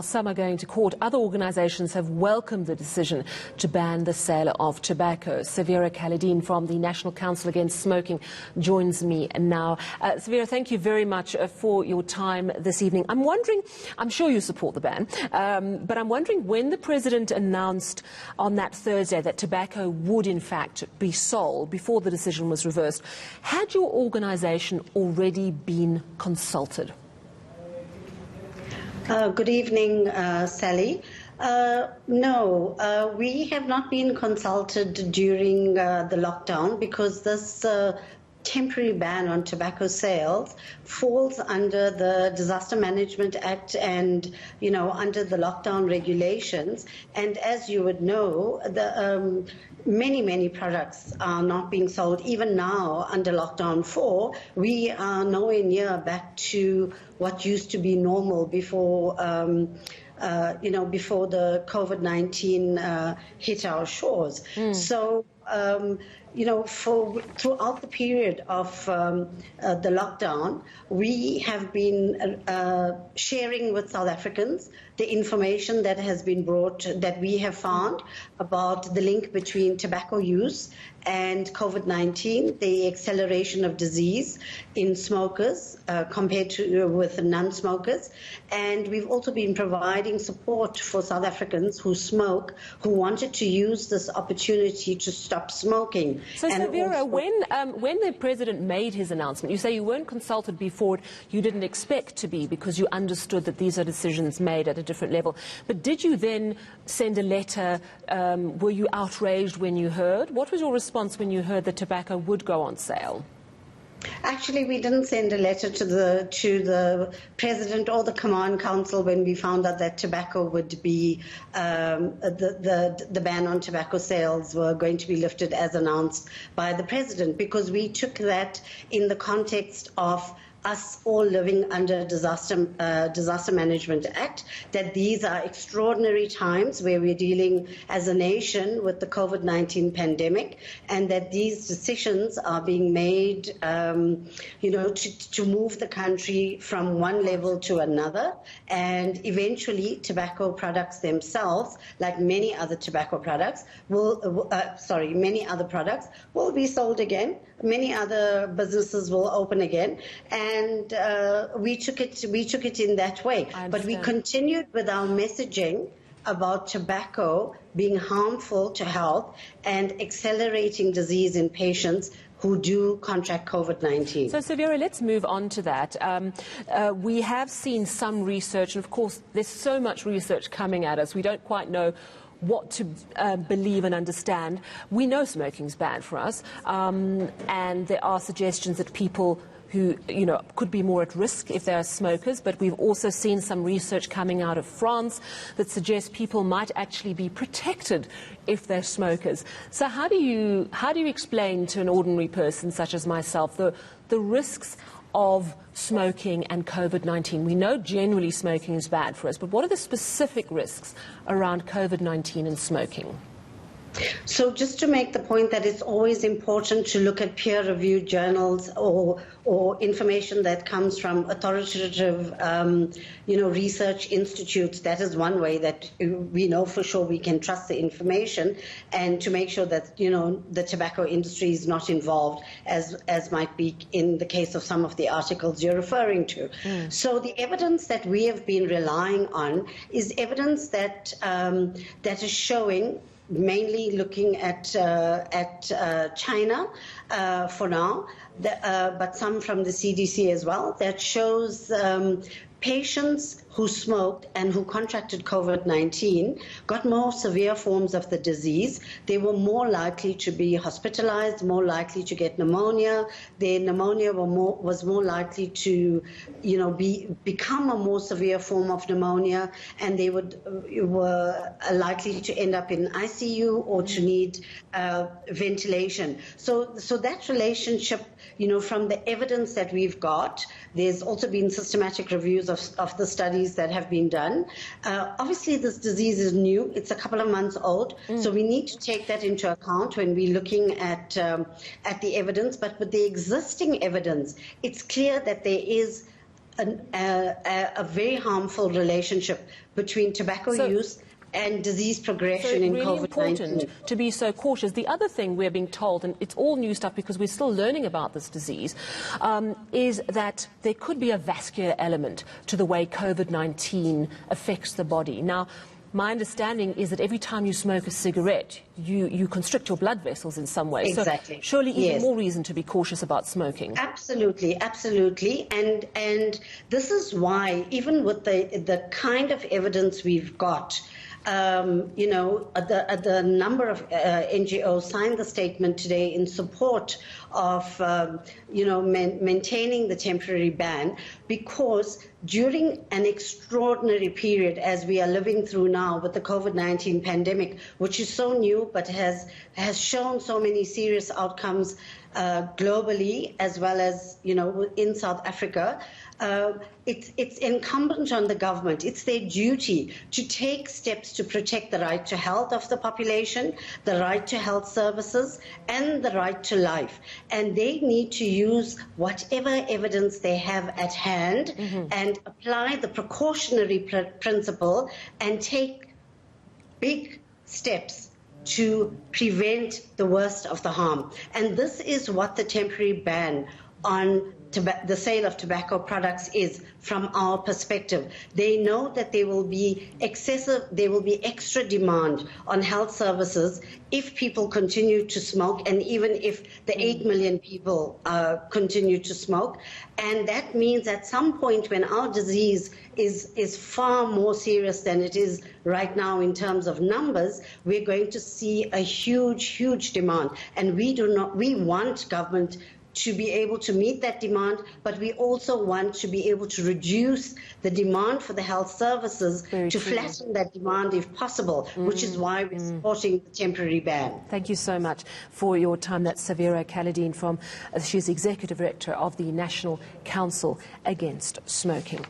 Some are going to court. Other organisations have welcomed the decision to ban the sale of tobacco. Savera Kalideen from the National Council Against Smoking joins me now. Savera, thank you very much for your time this evening. I'm wondering, I'm sure you support the ban, but I'm wondering when the President announced on that Thursday that tobacco would in fact be sold before the decision was reversed, had your organisation already been consulted? Good evening, Sally. No, we have not been consulted during the lockdown because this temporary ban on tobacco sales falls under the Disaster Management Act and, under the lockdown regulations. And as you would know, the many products are not being sold. Even now, under Lockdown 4, we are nowhere near back to what used to be normal before, before the COVID-19 hit our shores. So, throughout the period of the lockdown, we have been sharing with South Africans the information that has been brought, that we have found about the link between tobacco use and COVID-19, the acceleration of disease in smokers compared to with non-smokers. And we've also been providing support for South Africans who smoke, who wanted to use this opportunity to stop smoking. So, Savera, when the President made his announcement, you say you weren't consulted before, you didn't expect to be because you understood that these are decisions made at a different level. But did you then send a letter? Were you outraged when you heard? What was your response when you heard that tobacco would go on sale? Actually, we didn't send a letter to the President or the Command Council when we found out that tobacco would be the ban on tobacco sales were going to be lifted as announced by the President, because we took that in the context of us all living under Disaster Management Act, that these are extraordinary times where we're dealing as a nation with the COVID-19 pandemic, and that these decisions are being made, to move the country from one level to another, and eventually tobacco products themselves, like many other tobacco products, many other products will be sold again. Many other businesses will open again, and we took it in that way. But we continued with our messaging about tobacco being harmful to health and accelerating disease in patients who do contract COVID-19. So, Savera, let's move on to that. We have seen some research, and of course there's so much research coming at us, we don't quite know what to believe and understand. We know smoking is bad for us, and there are suggestions that people who, could be more at risk if they are smokers, but we've also seen some research coming out of France that suggests people might actually be protected if they're smokers. So how do you explain to an ordinary person such as myself the risks of smoking and COVID-19? We know generally smoking is bad for us, but what are the specific risks around COVID-19 and smoking? So just to make the point that it's always important to look at peer-reviewed journals or information that comes from authoritative, research institutes. That is one way that we know for sure we can trust the information, and to make sure that, the tobacco industry is not involved, as might be in the case of some of the articles you're referring to. So the evidence that we have been relying on is evidence that is showing, mainly looking at China for now, but some from the CDC as well, that shows patients who smoked and who contracted COVID-19 got more severe forms of the disease. They were more likely to be hospitalized, more likely to get pneumonia. Their pneumonia was more likely to, become a more severe form of pneumonia, and they were likely to end up in ICU or to need ventilation. So that relationship, from the evidence that we've got, there's also been systematic reviews of the studies that have been done. Obviously, this disease is new. It's a couple of months old. So we need to take that into account when we're looking at the evidence. But with the existing evidence, it's clear that there is a very harmful relationship between tobacco use and disease progression in really COVID-19. Important to be so cautious. The other thing we're being told, and it's all new stuff because we're still learning about this disease, is that there could be a vascular element to the way COVID-19 affects the body. Now, my understanding is that every time you smoke a cigarette, you constrict your blood vessels in some way. Exactly. So surely even more reason to be cautious about smoking. Absolutely, absolutely. And this is why, even with the kind of evidence we've got, the number of NGOs signed the statement today in support of, maintaining the temporary ban, because during an extraordinary period as we are living through now with the COVID-19 pandemic, which is so new but has shown so many serious outcomes globally as well as, in South Africa, it's incumbent on the government. It's their duty to take steps to protect the right to health of the population, the right to health services, and the right to life. And they need to use whatever evidence they have at hand and apply the precautionary principle and take big steps to prevent the worst of the harm. And this is what the temporary ban on the sale of tobacco products is from our perspective. They know that there will be extra demand on health services if people continue to smoke, and even if the 8 million people continue to smoke. And that means at some point when our disease is far more serious than it is right now in terms of numbers, we're going to see a huge demand. And we want government to be able to meet that demand, but we also want to be able to reduce the demand for the health services flatten that demand if possible, which is why we're supporting the temporary ban. Thank you so much for your time. That's Savera Kalideen she's Executive Director of the National Council Against Smoking.